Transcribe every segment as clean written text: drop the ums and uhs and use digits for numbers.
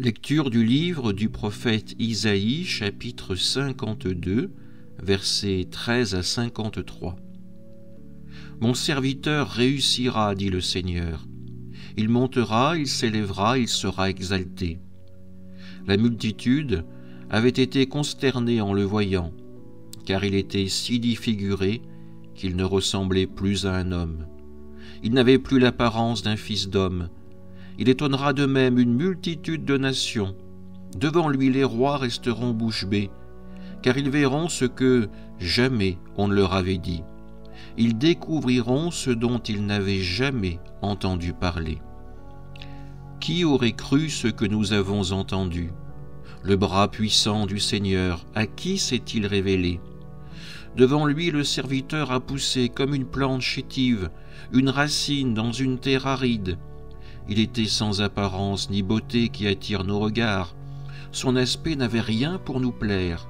Lecture du livre du prophète Isaïe, chapitre 52, versets 13 à 53. Mon serviteur réussira, dit le Seigneur. Il montera, il s'élèvera, il sera exalté. La multitude avait été consternée en le voyant, car il était si défiguré qu'il ne ressemblait plus à un homme. Il n'avait plus l'apparence d'un fils d'homme. Il étonnera de même une multitude de nations. Devant lui les rois resteront bouche bée, car ils verront ce que jamais on ne leur avait dit. Ils découvriront ce dont ils n'avaient jamais entendu parler. Qui aurait cru ce que nous avons entendu? Le bras puissant du Seigneur, à qui s'est-il révélé? Devant lui le serviteur a poussé comme une plante chétive, une racine dans une terre aride. Il était sans apparence ni beauté qui attire nos regards. Son aspect n'avait rien pour nous plaire.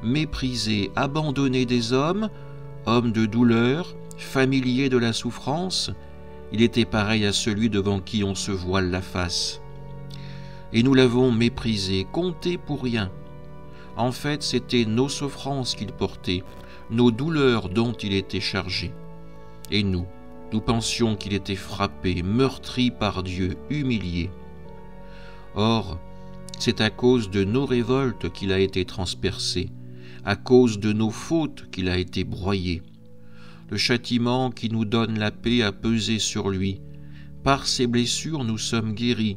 Méprisé, abandonné des hommes, homme de douleur, familier de la souffrance, il était pareil à celui devant qui on se voile la face. Et nous l'avons méprisé, compté pour rien. En fait, c'était nos souffrances qu'il portait, nos douleurs dont il était chargé. Et nous pensions qu'il était frappé, meurtri par Dieu, humilié. Or, c'est à cause de nos révoltes qu'il a été transpercé, à cause de nos fautes qu'il a été broyé. Le châtiment qui nous donne la paix a pesé sur lui. Par ses blessures, nous sommes guéris.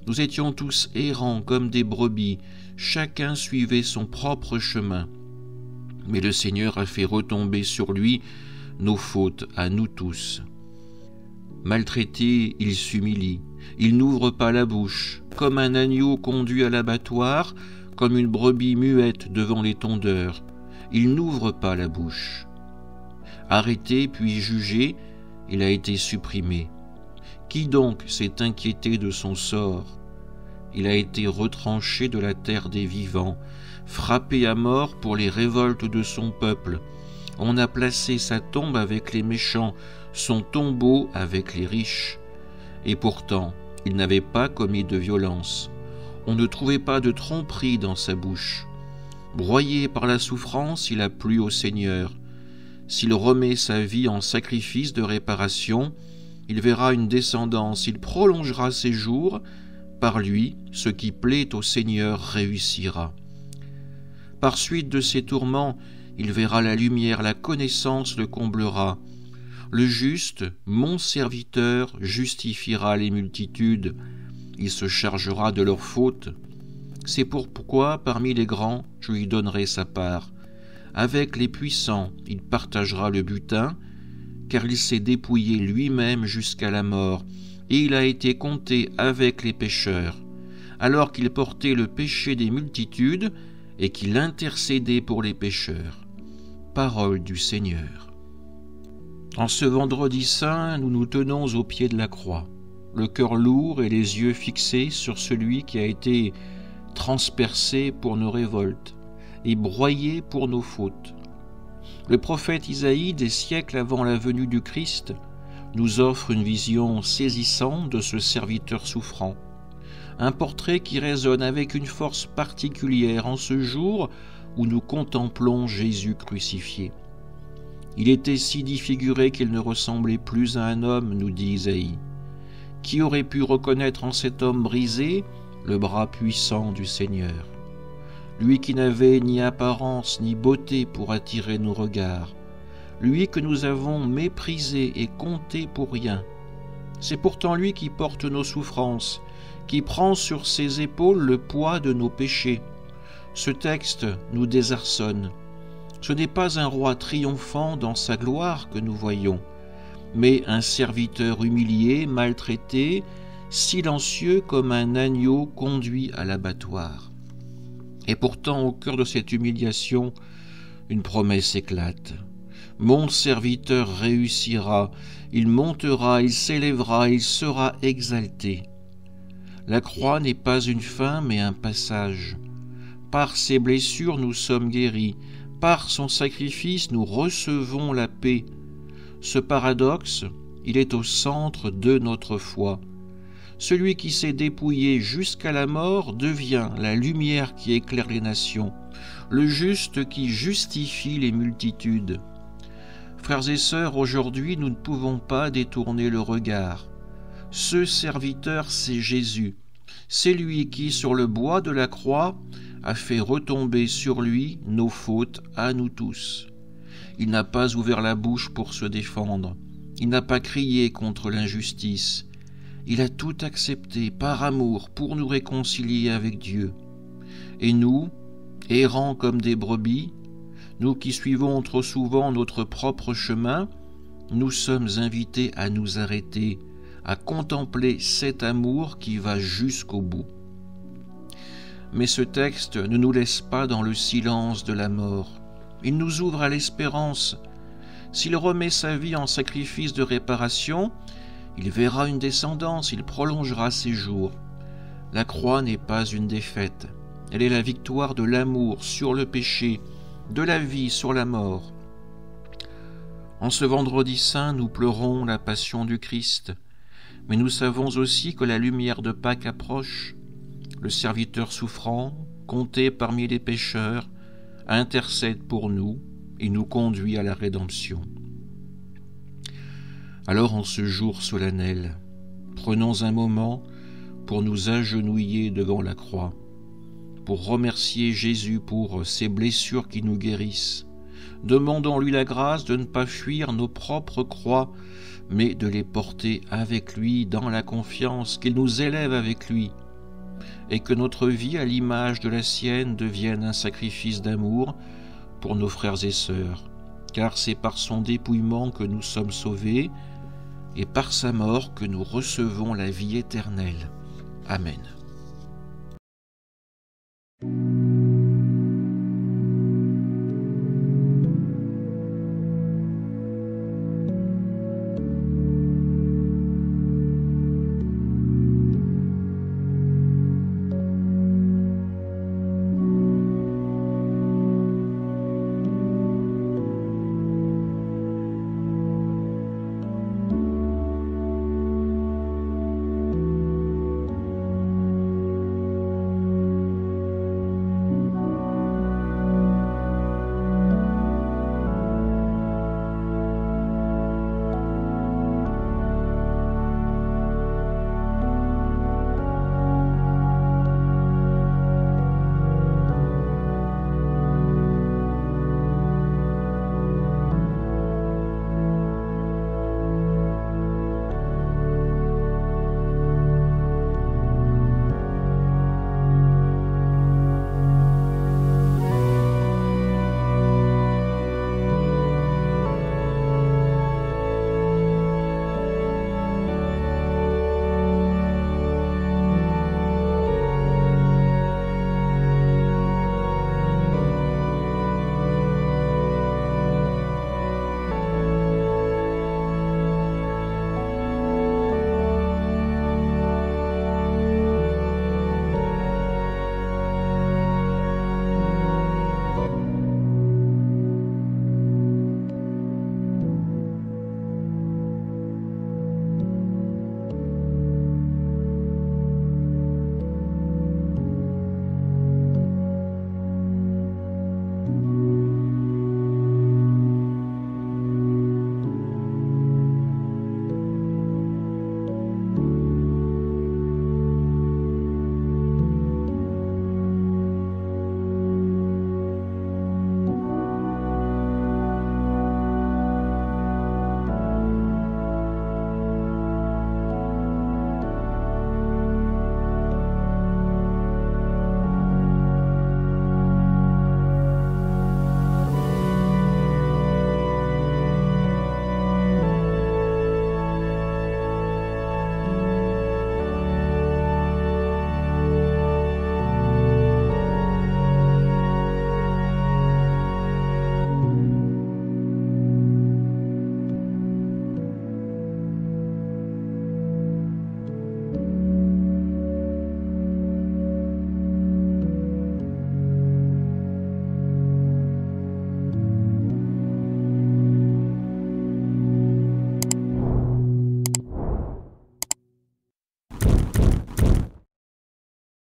Nous étions tous errants comme des brebis, chacun suivait son propre chemin. Mais le Seigneur a fait retomber sur lui nos fautes à nous tous. Maltraité, il s'humilie, il n'ouvre pas la bouche, comme un agneau conduit à l'abattoir, comme une brebis muette devant les tondeurs, il n'ouvre pas la bouche. Arrêté puis jugé, il a été supprimé. Qui donc s'est inquiété de son sort? Il a été retranché de la terre des vivants, frappé à mort pour les révoltes de son peuple. On a placé sa tombe avec les méchants, son tombeau avec les riches. Et pourtant, il n'avait pas commis de violence. On ne trouvait pas de tromperie dans sa bouche. Broyé par la souffrance, il a plu au Seigneur. S'il remet sa vie en sacrifice de réparation, il verra une descendance, il prolongera ses jours. Par lui, ce qui plaît au Seigneur réussira. Par suite de ses tourments, il verra la lumière, la connaissance le comblera. Le juste, mon serviteur, justifiera les multitudes. Il se chargera de leurs fautes. C'est pourquoi, parmi les grands, je lui donnerai sa part. Avec les puissants, il partagera le butin, car il s'est dépouillé lui-même jusqu'à la mort, et il a été compté avec les pécheurs, alors qu'il portait le péché des multitudes et qu'il intercédait pour les pécheurs. Parole du Seigneur. En ce vendredi saint, nous nous tenons au pied de la croix, le cœur lourd et les yeux fixés sur celui qui a été transpercé pour nos révoltes et broyé pour nos fautes. Le prophète Isaïe, des siècles avant la venue du Christ, nous offre une vision saisissante de ce serviteur souffrant, un portrait qui résonne avec une force particulière en ce jour où nous contemplons Jésus crucifié. Il était si défiguré qu'il ne ressemblait plus à un homme, nous dit Isaïe. Qui aurait pu reconnaître en cet homme brisé le bras puissant du Seigneur? Lui qui n'avait ni apparence ni beauté pour attirer nos regards, lui que nous avons méprisé et compté pour rien. C'est pourtant lui qui porte nos souffrances, qui prend sur ses épaules le poids de nos péchés. Ce texte nous désarçonne. Ce n'est pas un roi triomphant dans sa gloire que nous voyons, mais un serviteur humilié, maltraité, silencieux comme un agneau conduit à l'abattoir. Et pourtant, au cœur de cette humiliation, une promesse éclate. Mon serviteur réussira, il montera, il s'élèvera, il sera exalté. La croix n'est pas une fin, mais un passage. Par ses blessures, nous sommes guéris. Par son sacrifice, nous recevons la paix. Ce paradoxe, il est au centre de notre foi. Celui qui s'est dépouillé jusqu'à la mort devient la lumière qui éclaire les nations, le juste qui justifie les multitudes. Frères et sœurs, aujourd'hui nous ne pouvons pas détourner le regard. Ce serviteur, c'est Jésus. C'est lui qui, sur le bois de la croix, a fait retomber sur lui nos fautes à nous tous. Il n'a pas ouvert la bouche pour se défendre. Il n'a pas crié contre l'injustice. Il a tout accepté par amour pour nous réconcilier avec Dieu. Et nous, errants comme des brebis, nous qui suivons trop souvent notre propre chemin, nous sommes invités à nous arrêter, à contempler cet amour qui va jusqu'au bout. Mais ce texte ne nous laisse pas dans le silence de la mort. Il nous ouvre à l'espérance. S'il remet sa vie en sacrifice de réparation, il verra une descendance, il prolongera ses jours. La croix n'est pas une défaite. Elle est la victoire de l'amour sur le péché, de la vie sur la mort. En ce vendredi saint, nous pleurons la passion du Christ, mais nous savons aussi que la lumière de Pâques approche. Le serviteur souffrant, compté parmi les pécheurs, intercède pour nous et nous conduit à la rédemption. Alors en ce jour solennel, prenons un moment pour nous agenouiller devant la croix, pour remercier Jésus pour ses blessures qui nous guérissent. Demandons-lui la grâce de ne pas fuir nos propres croix, mais de les porter avec lui dans la confiance qu'il nous élève avec lui, et que notre vie à l'image de la sienne devienne un sacrifice d'amour pour nos frères et sœurs, car c'est par son dépouillement que nous sommes sauvés, et par sa mort que nous recevons la vie éternelle. Amen.